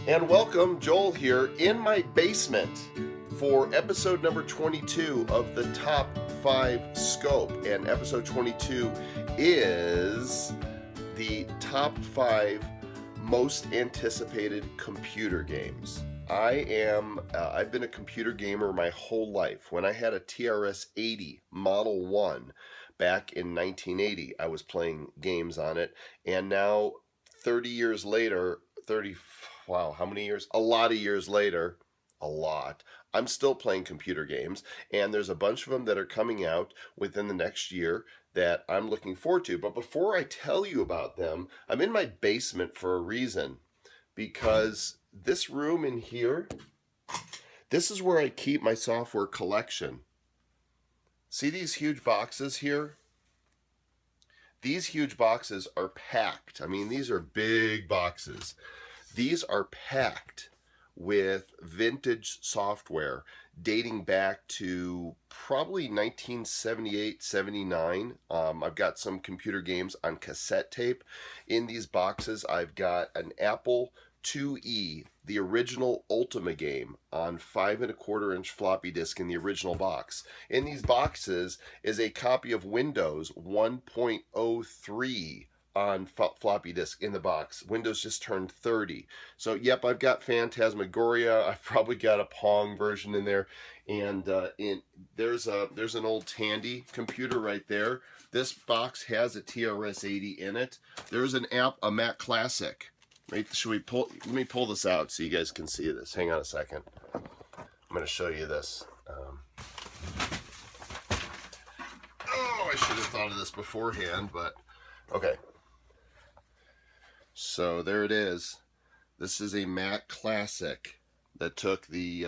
And welcome, Joel here in my basement for episode number 22 of the Top 5 Scope. And episode 22 is the top 5 most anticipated computer games. I've been a computer gamer my whole life. When I had a TRS-80 Model 1 back in 1980, I was playing games on it. And now, 30 years later, wow, how many years? A lot of years later, I'm still playing computer games, and there's a bunch of them that are coming out within the next year that I'm looking forward to. But before I tell you about them, I'm in my basement for a reason, because this room in here, this is where I keep my software collection. See these huge boxes here? These huge boxes are packed. I mean, these are big boxes. These are packed with vintage software dating back to probably 1978, 79. I've got some computer games on cassette tape. In these boxes, I've got an Apple IIe, the original Ultima game, on 5¼ inch floppy disk in the original box. In these boxes is a copy of Windows 1.03 on floppy disk in the box. Windows just turned 30. So yep, I've got Phantasmagoria. I've probably got a Pong version in there, and there's an old Tandy computer right there. This box has a TRS-80 in it. There's a Mac Classic. Right, let me pull this out so you guys can see this. Hang on a second. I'm going to show you this. I should have thought of this beforehand, but okay. So there it is. This is a Mac Classic that took the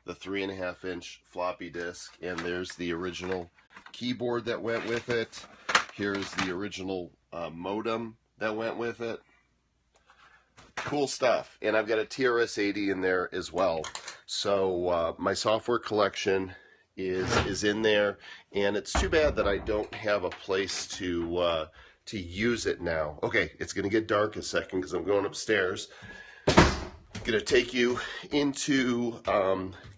3½ inch floppy disk, and there's the original keyboard that went with it. Here's the original modem that went with it. Cool stuff. And I've got a TRS-80 in there as well. So my software collection is in there, and it's too bad that I don't have a place to use it now. Okay, it's going to get dark in a second because I'm going upstairs. I'm going to take you into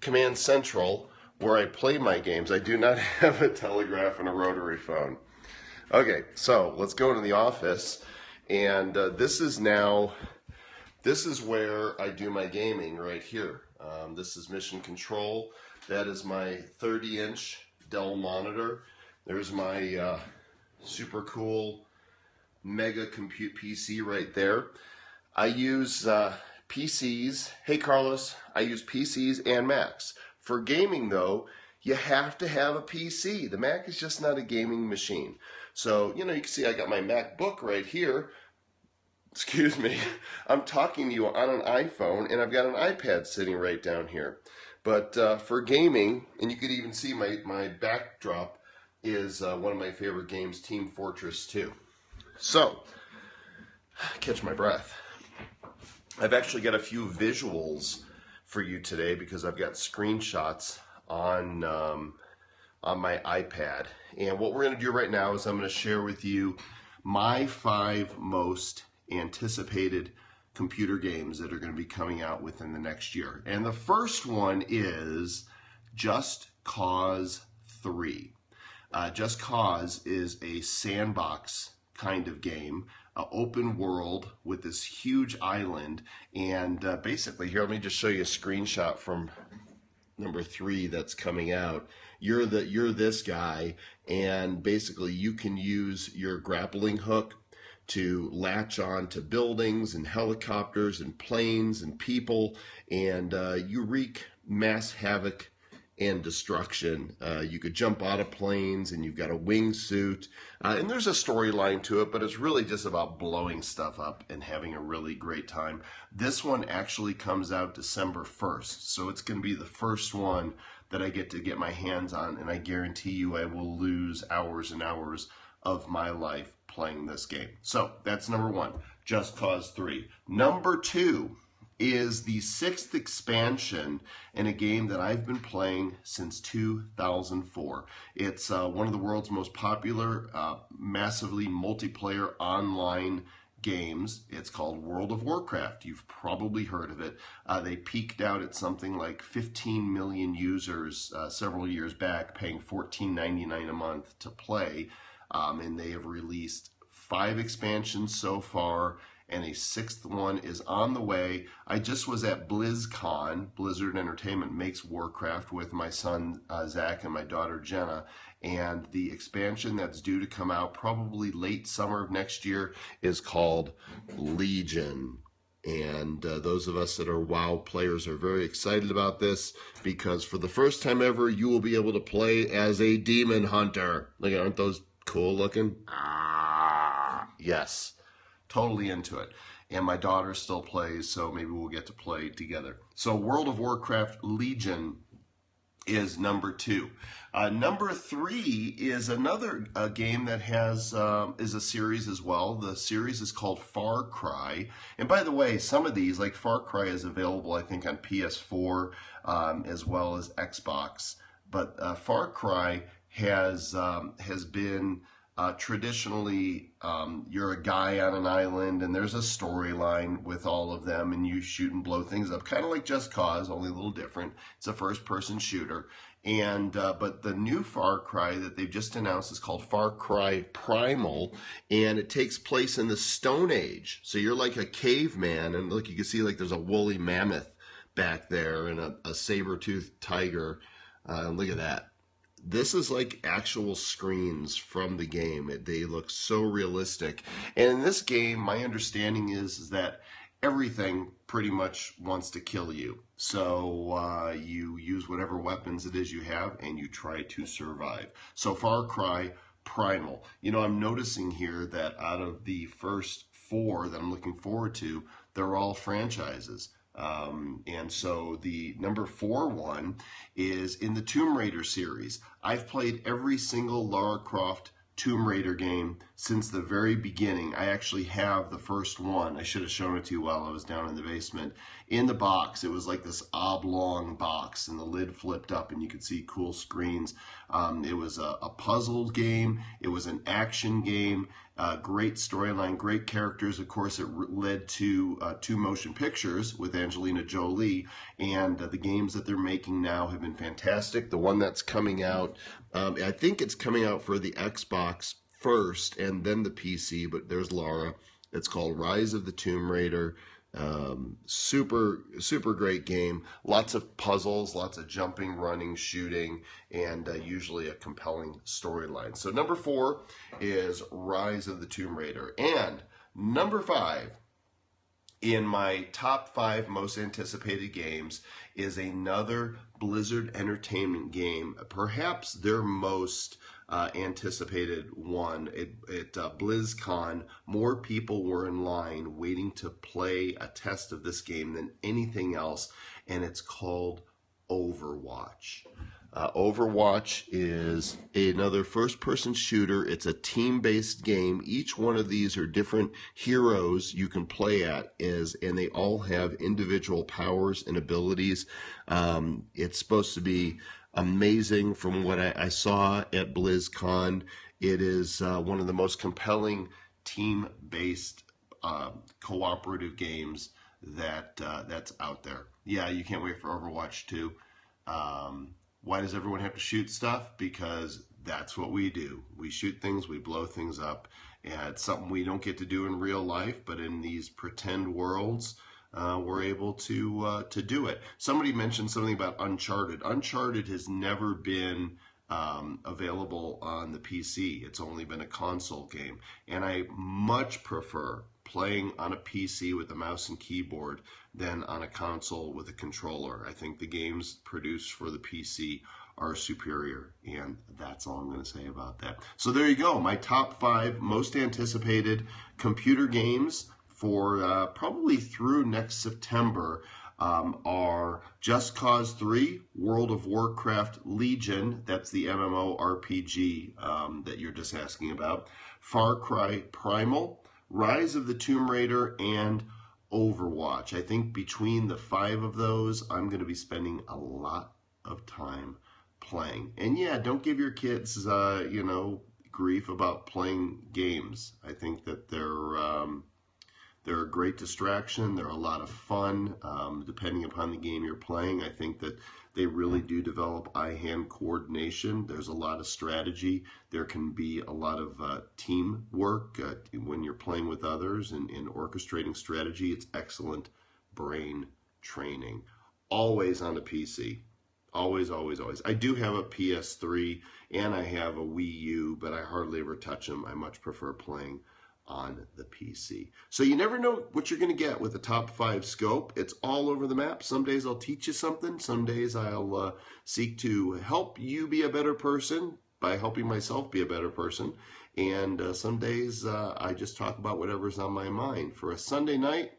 Command Central where I play my games. I do not have a telegraph and a rotary phone. Okay, so let's go into the office, and this is where I do my gaming right here. This is Mission Control. That is my 30-inch Dell monitor. There's my super cool Mega Compute PC right there. I use PCs. Hey, Carlos. I use PCs and Macs. For gaming, though, you have to have a PC. The Mac is just not a gaming machine. So, you can see I got my MacBook right here. Excuse me, I'm talking to you on an iPhone, and I've got an iPad sitting right down here. But for gaming, and you could even see my backdrop is one of my favorite games, Team Fortress 2. So, catch my breath. I've actually got a few visuals for you today because I've got screenshots on my iPad. And what we're going to do right now is I'm going to share with you my 5 most anticipated computer games that are going to be coming out within the next year. And the first one is Just Cause 3. Just Cause is a sandbox kind of game, open world with this huge island, and basically here, let me just show you a screenshot from number 3 that's coming out. You're this guy, and basically you can use your grappling hook to latch on to buildings and helicopters and planes and people, and you wreak mass havoc and destruction. You could jump out of planes, and you've got a wingsuit, and there's a storyline to it, but it's really just about blowing stuff up and having a really great time. This one actually comes out December 1st, so it's going to be the first one that I get to get my hands on, and I guarantee you I will lose hours and hours of my life playing this game. So that's number 1, Just Cause 3. Number 2 is the 6th expansion in a game that I've been playing since 2004. It's one of the world's most popular, massively multiplayer online games. It's called World of Warcraft. You've probably heard of it. They peaked out at something like 15 million users several years back, paying $14.99 a month to play. And they have released 5 expansions so far, and a 6th one is on the way. I just was at BlizzCon. Blizzard Entertainment makes Warcraft with my son Zach and my daughter Jenna, and the expansion that's due to come out probably late summer of next year is called Legion. And those of us that are WoW players are very excited about this, because for the first time ever, you will be able to play as a demon hunter. Look, aren't those cool looking? Yes. Totally into it. And my daughter still plays, so maybe we'll get to play together. So World of Warcraft Legion is number 2. Number 3 is another game that is a series as well. The series is called Far Cry. And by the way, some of these, like Far Cry, is available, I think, on PS4 as well as Xbox. But Far Cry has been traditionally, you're a guy on an island, and there's a storyline with all of them, and you shoot and blow things up, kind of like Just Cause, only a little different. It's a first-person shooter, and but the new Far Cry that they've just announced is called Far Cry Primal, and it takes place in the Stone Age. So you're like a caveman, and look, you can see like there's a woolly mammoth back there, and a saber-toothed tiger. Look at that. This is like actual screens from the game. They look so realistic. And in this game, my understanding is that everything pretty much wants to kill you. So you use whatever weapons it is you have, and you try to survive. So Far Cry Primal. You know, I'm noticing here that out of the first 4 that I'm looking forward to, they're all franchises. And so the number 4 one is in the Tomb Raider series. I've played every single Lara Croft Tomb Raider game since the very beginning. I actually have the first one. I should have shown it to you while I was down in the basement. In the box, it was like this oblong box, and the lid flipped up, and you could see cool screens. It was a puzzle game. It was an action game. Great storyline, great characters. Of course, it led to 2 motion pictures with Angelina Jolie, and the games that they're making now have been fantastic. The one that's coming out, I think it's coming out for the Xbox first and then the PC, but there's Lara. It's called Rise of the Tomb Raider. Super great game. Lots of puzzles, lots of jumping, running, shooting, and usually a compelling storyline. So number 4 is Rise of the Tomb Raider. And number 5 in my top 5 most anticipated games is another Blizzard Entertainment game, perhaps their most anticipated one. At BlizzCon, more people were in line waiting to play a test of this game than anything else, and it's called Overwatch. Overwatch is another first-person shooter. It's a team-based game. Each one of these are different heroes you can play and they all have individual powers and abilities. It's supposed to be amazing from what I saw at BlizzCon. It is one of the most compelling team-based cooperative games that's out there. Yeah, you can't wait for Overwatch 2. Why does everyone have to shoot stuff? Because that's what we do. We shoot things, we blow things up. And it's something we don't get to do in real life, but in these pretend worlds, we're able to do it. Somebody mentioned something about Uncharted. Uncharted has never been available on the PC. It's only been a console game. And I much prefer playing on a PC with a mouse and keyboard than on a console with a controller. I think the games produced for the PC are superior, and that's all I'm going to say about that. So there you go. My top 5 most anticipated computer games for probably through next September are Just Cause 3, World of Warcraft Legion, that's the MMORPG that you're just asking about, Far Cry Primal, Rise of the Tomb Raider, and Overwatch. I think between the 5 of those, I'm going to be spending a lot of time playing. And yeah, don't give your kids, grief about playing games. I think that they're They're a great distraction. They're a lot of fun, depending upon the game you're playing. I think that they really do develop eye-hand coordination. There's a lot of strategy. There can be a lot of teamwork when you're playing with others and orchestrating strategy. It's excellent brain training. Always on the PC. Always, always, always. I do have a PS3 and I have a Wii U, but I hardly ever touch them. I much prefer playing on the PC. So you never know what you're going to get with the Top 5 scope. It's all over the map. Some days I'll teach you something. Some days I'll seek to help you be a better person by helping myself be a better person. And some days I just talk about whatever's on my mind. For a Sunday night,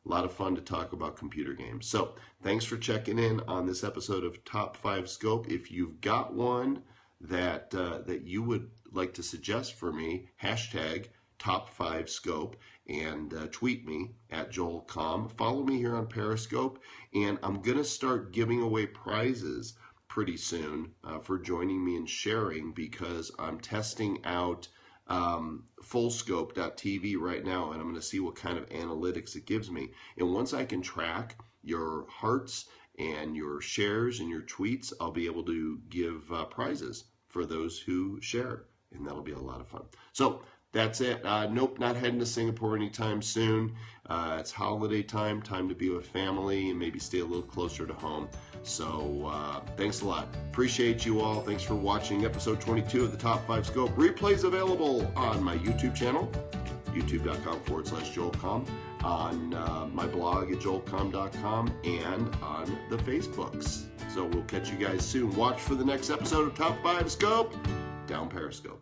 a lot of fun to talk about computer games. So thanks for checking in on this episode of Top 5 Scope. If you've got one that you would like to suggest for me, hashtag Top 5 Scope, and tweet me at Joel Comm. Follow me here on Periscope, and I'm going to start giving away prizes pretty soon for joining me and sharing, because I'm testing out fullscope.tv right now, and I'm going to see what kind of analytics it gives me. And once I can track your hearts and your shares and your tweets, I'll be able to give prizes for those who share, and that'll be a lot of fun. So that's it. Nope, not heading to Singapore anytime soon. It's holiday time to be with family and maybe stay a little closer to home. So thanks a lot. Appreciate you all. Thanks for watching episode 22 of the Top 5 Scope. Replays available on my YouTube channel, youtube.com/JoelComm, on my blog at joelcomm.com, and on the Facebooks. So we'll catch you guys soon. Watch for the next episode of Top 5 Scope down Periscope.